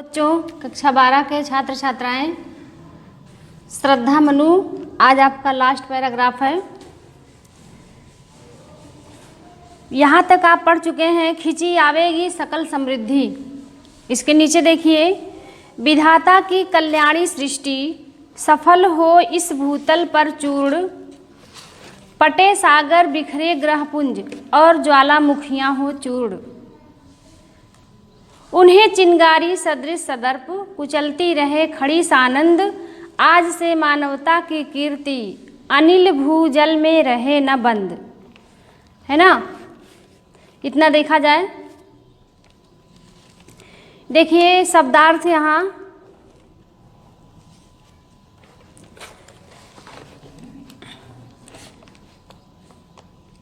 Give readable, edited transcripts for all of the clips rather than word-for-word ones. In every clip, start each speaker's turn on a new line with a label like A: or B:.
A: बच्चों, कक्षा 12 के छात्र छात्राएं, श्रद्धा मनु, आज आपका लास्ट पैराग्राफ है। यहाँ तक आप पढ़ चुके हैं, खिंची आवेगी सकल समृद्धि। इसके नीचे देखिए, विधाता की कल्याणी सृष्टि सफल हो इस भूतल पर चूर्ण, पटे सागर बिखरे ग्रहपुंज और ज्वालामुखियाँ हो चूर्ण। उन्हें चिंगारी सदृश सदर्प कुचलती रहे खड़ी सानंद, आज से मानवता की कीर्ति अनिल भूजल में रहे न बंद। है ना, इतना देखा जाए। देखिए शब्दार्थ यहाँ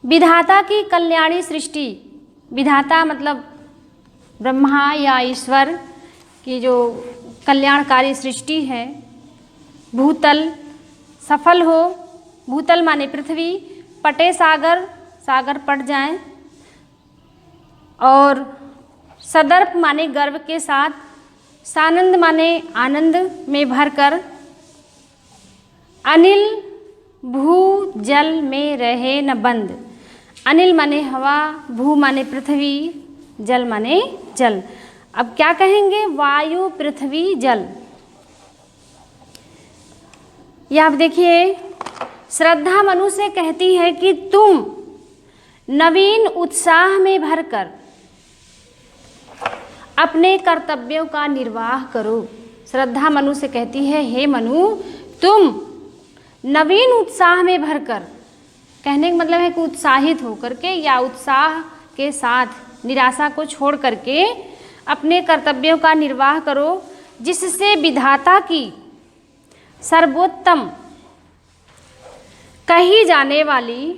A: विधाता की कल्याणी सृष्टि। विधाता मतलब ब्रह्मा या ईश्वर की जो कल्याणकारी सृष्टि है। भूतल सफल हो, भूतल माने पृथ्वी, पटे सागर, सागर पट जाएं, और सदर्प माने गर्व के साथ, सानंद माने आनंद में भरकर, अनिल भू जल में रहे न बंद। अनिल माने हवा, भू माने पृथ्वी, जल माने जल। अब क्या कहेंगे? वायु, पृथ्वी, जल। यह आप देखिए, श्रद्धा मनु से कहती है कि तुम नवीन उत्साह में भरकर अपने कर्तव्यों का निर्वाह करो। श्रद्धा मनु से कहती है, हे मनु, तुम नवीन उत्साह में भरकर, कहने का मतलब है कि उत्साहित होकर के या उत्साह के साथ निराशा को छोड़ करके अपने कर्तव्यों का निर्वाह करो, जिससे विधाता की सर्वोत्तम कही जाने वाली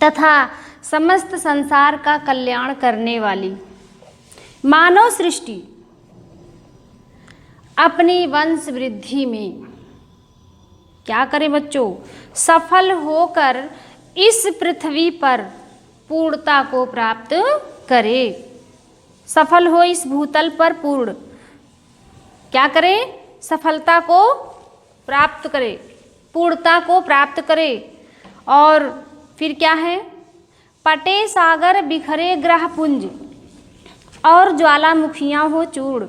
A: तथा समस्त संसार का कल्याण करने वाली मानव सृष्टि अपनी वंश वृद्धि में क्या करे बच्चों? सफल होकर इस पृथ्वी पर पूर्णता को प्राप्त करे। सफल हो इस भूतल पर पूर्ण क्या करे? सफलता को प्राप्त करे, पूर्णता को प्राप्त करे। और फिर क्या है? पटे सागर बिखरे ग्रहपुंज और ज्वालामुखियाँ हो चूर्ण।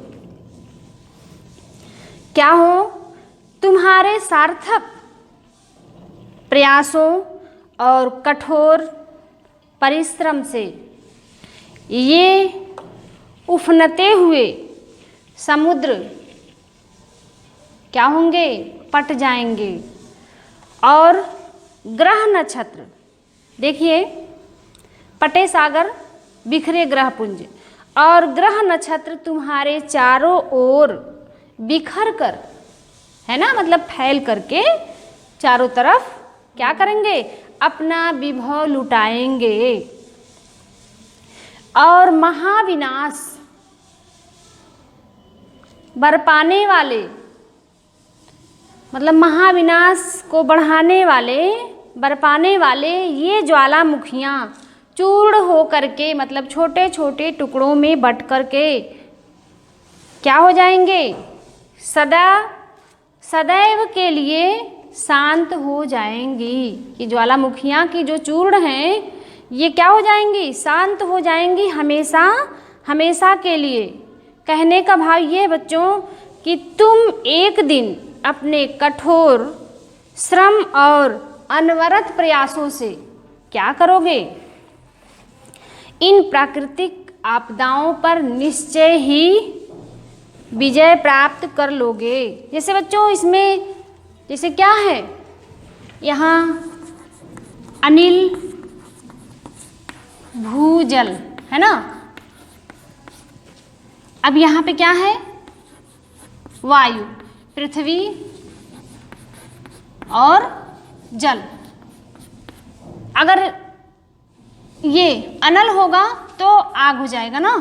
A: क्या हो? तुम्हारे सार्थक प्रयासों और कठोर परिश्रम से ये उफनते हुए समुद्र क्या होंगे? पट जाएंगे। और ग्रह नक्षत्र, देखिए, पटे सागर बिखरे ग्रहपुंज और ग्रह नक्षत्र तुम्हारे चारों ओर बिखर कर, है ना, मतलब फैल करके चारों तरफ क्या करेंगे? अपना विभव लुटाएंगे और महाविनाश बरपाने वाले, मतलब महाविनाश को बढ़ाने वाले, बरपाने वाले ये ज्वालामुखियाँ चूर्ण हो करके, मतलब छोटे छोटे टुकड़ों में बट करके क्या हो जाएंगे? सदैव के लिए शांत हो जाएंगी। कि ज्वालामुखियाँ की जो चूर्ण हैं ये क्या हो जाएंगी? शांत हो जाएंगी हमेशा, हमेशा के लिए। कहने का भाव ये बच्चों कि तुम एक दिन अपने कठोर श्रम और अनवरत प्रयासों से क्या करोगे? इन प्राकृतिक आपदाओं पर निश्चय ही विजय प्राप्त कर लोगे। जैसे बच्चों इसमें जैसे क्या है? यहाँ अनिल भूजल है ना। अब यहाँ पे क्या है? वायु, पृथ्वी और जल। अगर ये अनल होगा तो आग हो जाएगा ना।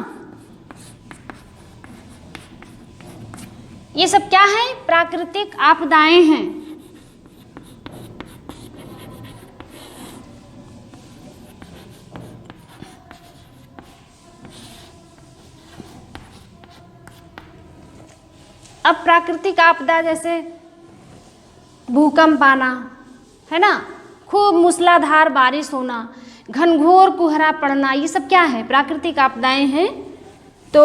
A: ये सब क्या है? प्राकृतिक आपदाएं हैं। अब प्राकृतिक आपदा जैसे भूकंप आना, है ना, खूब मूसलाधार बारिश होना, घनघोर कोहरा पड़ना, ये सब क्या है? प्राकृतिक आपदाएं हैं। तो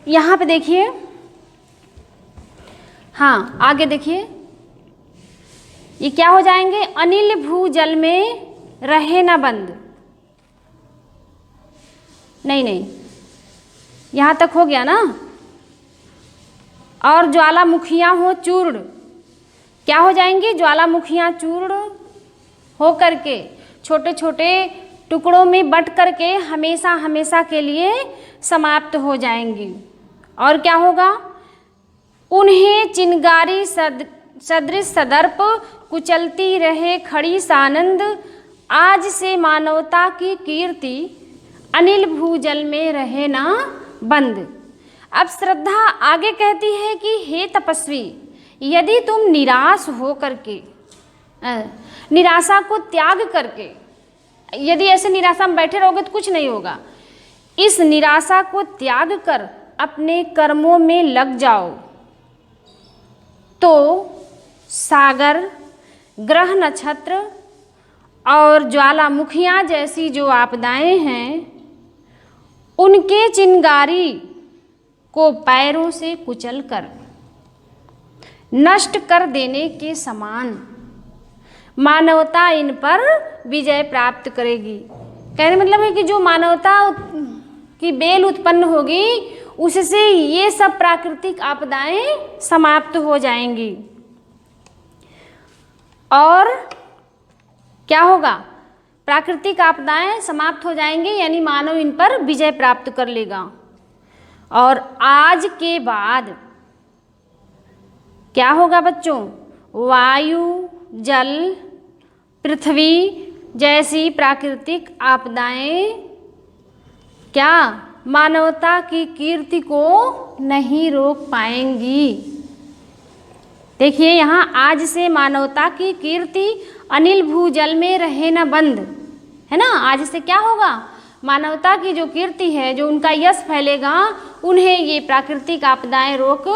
A: यहाँ पे देखिए, हाँ आगे देखिए, ये क्या हो जाएंगे? अनिल भूजल में रहे न बंद। नहीं नहीं, यहाँ तक हो गया ना। और ज्वालामुखियाँ हो चूर्ण, क्या हो जाएंगी? ज्वालामुखियाँ चूर्ण हो करके, छोटे छोटे टुकड़ों में बट करके हमेशा हमेशा के लिए समाप्त हो जाएंगी। और क्या होगा? उन्हें चिंगारी सदृश सदर्प कुचलती रहे खड़ी सानंद, आज से मानवता की कीर्ति अनिल भूजल में रहे ना बंद। अब श्रद्धा आगे कहती है कि हे तपस्वी, यदि तुम निराश हो करके, निराशा को त्याग करके, यदि ऐसे निराशा में बैठे रहोगे तो कुछ नहीं होगा, इस निराशा को त्याग कर अपने कर्मों में लग जाओ तो सागर, ग्रह नक्षत्र और ज्वालामुखियाँ जैसी जो आपदाएं हैं उनके चिंगारी को पैरों से कुचल कर नष्ट कर देने के समान मानवता इन पर विजय प्राप्त करेगी। कहने मतलब है कि जो मानवता की बेल उत्पन्न होगी उससे ये सब प्राकृतिक आपदाएं समाप्त हो जाएंगी। और क्या होगा? प्राकृतिक आपदाएं समाप्त हो जाएंगी, यानी मानव इन पर विजय प्राप्त कर लेगा। और आज के बाद क्या होगा बच्चों? वायु, जल, पृथ्वी जैसी प्राकृतिक आपदाएं क्या मानवता की कीर्ति को नहीं रोक पाएंगी। देखिए यहाँ, आज से मानवता की कीर्ति अनिल भूजल में रहे न बंद, है ना। आज से क्या होगा? मानवता की जो कीर्ति है, जो उनका यश फैलेगा, उन्हें ये प्राकृतिक आपदाएं रोक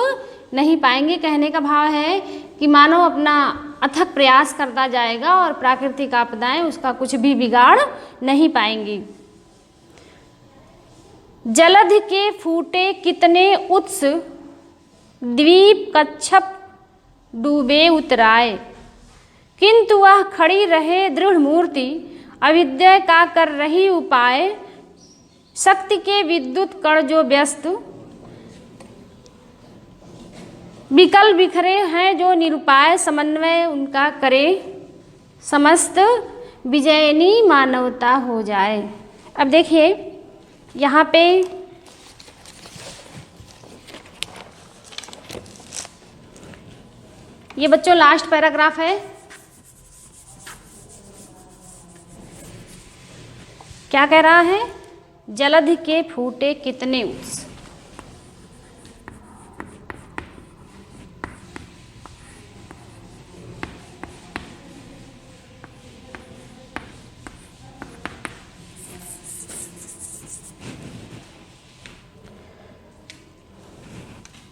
A: नहीं पाएंगे। कहने का भाव है कि मानव अपना अथक प्रयास करता जाएगा और प्राकृतिक आपदाएं उसका कुछ भी बिगाड़ नहीं पाएंगी। जलध के फूटे कितने उत्स, द्वीप कच्छप डूबे उतराए, किंतु वह खड़ी रहे दृढ़ मूर्ति, अविद्या का कर रही उपाय, शक्ति के विद्युत कण जो व्यस्त, विकल बिखरे हैं जो निरुपाय, समन्वय उनका करे, समस्त विजयनी मानवता हो जाए। अब देखिए यहाँ पे ये बच्चों लास्ट पैराग्राफ है। क्या कह रहा है? जलधि के फूटे कितने उत्स।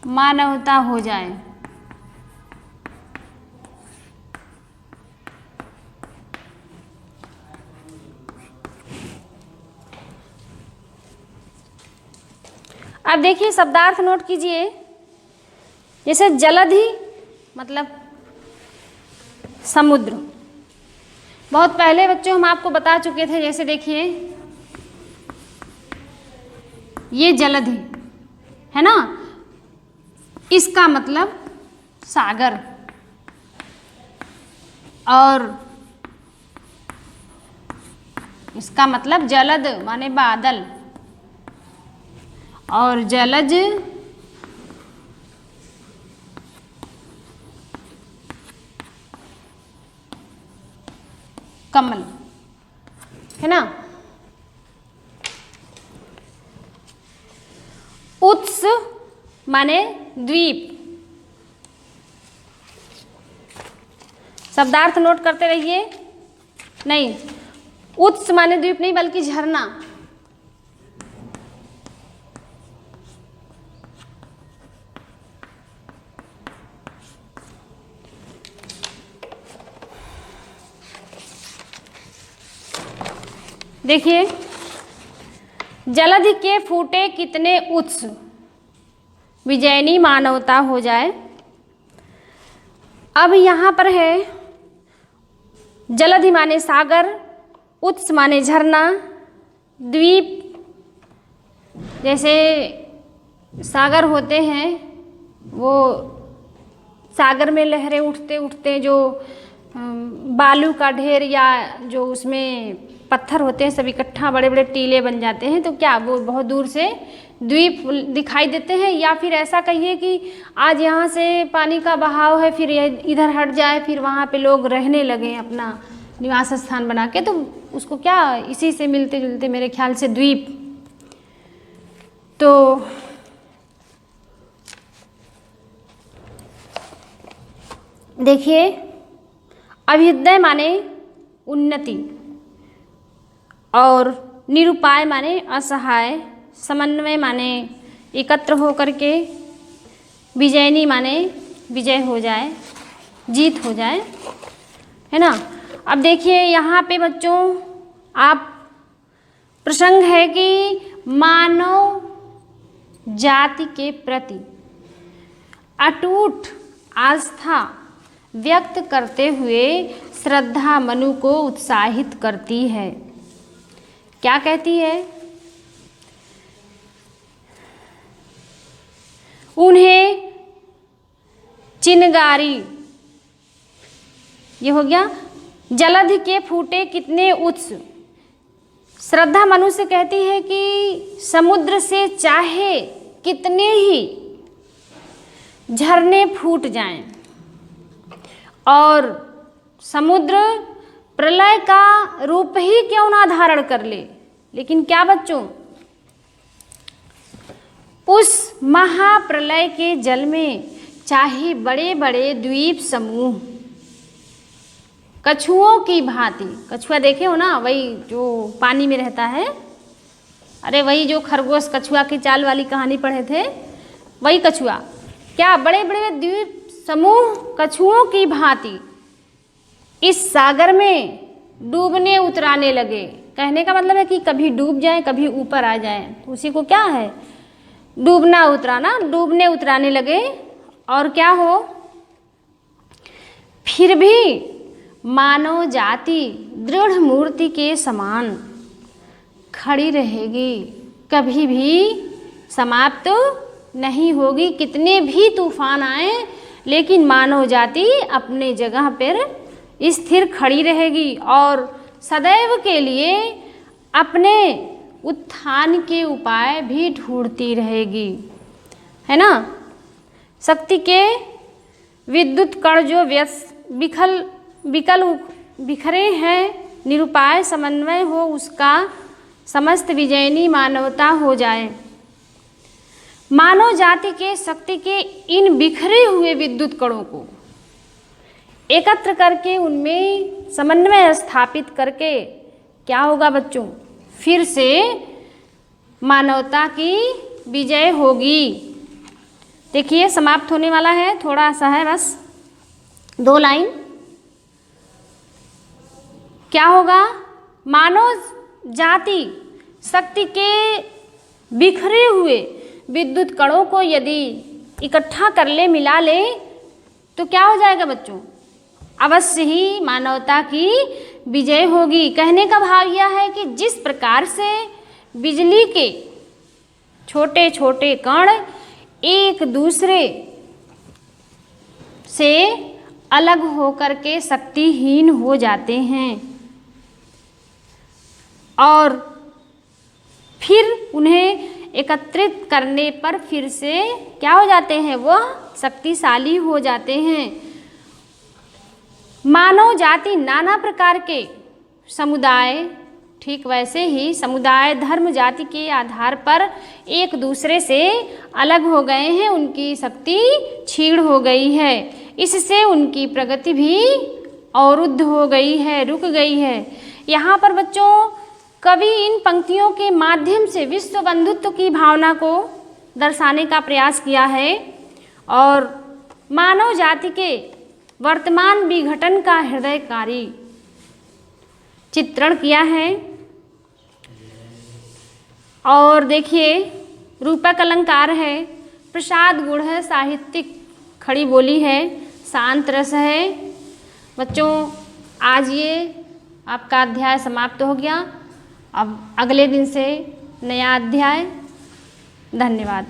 A: मानवता हो जाए। अब देखिए शब्दार्थ नोट कीजिए। जैसे जलधि मतलब समुद्र, बहुत पहले बच्चों हम आपको बता चुके थे। जैसे देखिए ये जलधि है ना, इसका मतलब सागर, और इसका मतलब जलद माने बादल, और जलज कमल, है ना। उत्स माने द्वीप। शब्दार्थ नोट करते रहिए। नहीं, उत्स माने द्वीप नहीं बल्कि झरना। देखिए, जलधि के फूटे कितने उत्स, विजयनी मानवता हो जाए। अब यहाँ पर है जलधि माने सागर, उत्स माने झरना, द्वीप जैसे सागर होते हैं, वो सागर में लहरें उठते उठते जो बालू का ढेर या जो उसमें पत्थर होते हैं सब इकट्ठा बड़े बड़े टीले बन जाते हैं, तो क्या वो बहुत दूर से द्वीप दिखाई देते हैं। या फिर ऐसा कहिए कि आज यहाँ से पानी का बहाव है, फिर इधर हट जाए, फिर वहाँ पे लोग रहने लगे अपना निवास स्थान बना के, तो उसको क्या इसी से मिलते जुलते मेरे ख्याल से द्वीप। तो देखिए, अभ्युदय माने उन्नति और निरुपाय माने असहाय, समन्वय माने एकत्र हो करके, विजयनी माने विजय हो जाए, जीत हो जाए, है ना। अब देखिए यहाँ पे बच्चों आप प्रसंग है कि मानव जाति के प्रति अटूट आस्था व्यक्त करते हुए श्रद्धा मनु को उत्साहित करती है। क्या कहती है? उन्हें चिनगारी, ये हो गया, जलधि के फूटे कितने उत्स। श्रद्धा मनु से कहती है कि समुद्र से चाहे कितने ही झरने फूट जाएं और समुद्र प्रलय का रूप ही क्यों ना धारण कर ले, लेकिन क्या बच्चों, उस महाप्रलय के जल में चाहे बड़े बड़े द्वीप समूह कछुओं की भांति, कछुआ देखे हो ना, वही जो पानी में रहता है, अरे वही जो खरगोश कछुआ की चाल वाली कहानी पढ़े थे, वही कछुआ, क्या बड़े बड़े द्वीप समूह कछुओं की भांति इस सागर में डूबने उतराने लगे। कहने का मतलब है कि कभी डूब जाए कभी ऊपर आ जाए, तो उसी को क्या है, डूबना उतराना, डूबने उतराने लगे। और क्या हो, फिर भी मानव जाति दृढ़ मूर्ति के समान खड़ी रहेगी, कभी भी समाप्त नहीं होगी। कितने भी तूफान आए लेकिन मानव जाति अपने जगह पर स्थिर खड़ी रहेगी और सदैव के लिए अपने उत्थान के उपाय भी ढूंढती रहेगी, है ना। शक्ति के विद्युत कण जो बिखरे हैं, निरुपाय समन्वय हो उसका, समस्त विजयनी मानवता हो जाए। मानव जाति के शक्ति के इन बिखरे हुए विद्युत कणों को एकत्र करके उनमें समन्वय स्थापित करके क्या होगा बच्चों, फिर से मानवता की विजय होगी। देखिए समाप्त होने वाला है, थोड़ा सा है बस 2 लाइन। क्या होगा, मानव जाति शक्ति के बिखरे हुए विद्युत कणों को यदि इकट्ठा कर ले, मिला ले, तो क्या हो जाएगा बच्चों, अवश्य ही मानवता की विजय होगी। कहने का भाव यह है कि जिस प्रकार से बिजली के छोटे छोटे कण एक दूसरे से अलग होकर के शक्तिहीन हो जाते हैं और फिर उन्हें एकत्रित करने पर फिर से क्या हो जाते हैं, वह शक्तिशाली हो जाते हैं। मानव जाति नाना प्रकार के समुदाय, ठीक वैसे ही समुदाय धर्म जाति के आधार पर एक दूसरे से अलग हो गए हैं, उनकी शक्ति क्षीण हो गई है, इससे उनकी प्रगति भी अवरुद्ध हो गई है, रुक गई है। यहाँ पर बच्चों कवि इन पंक्तियों के माध्यम से विश्व बंधुत्व की भावना को दर्शाने का प्रयास किया है और मानव जाति के वर्तमान विघटन का हृदयकारी चित्रण किया है। और देखिए रूपक अलंकार है, प्रसाद गुण है, साहित्यिक खड़ी बोली है, शांत रस है। बच्चों आज ये आपका अध्याय समाप्त हो गया। अब अगले दिन से नया अध्याय। धन्यवाद।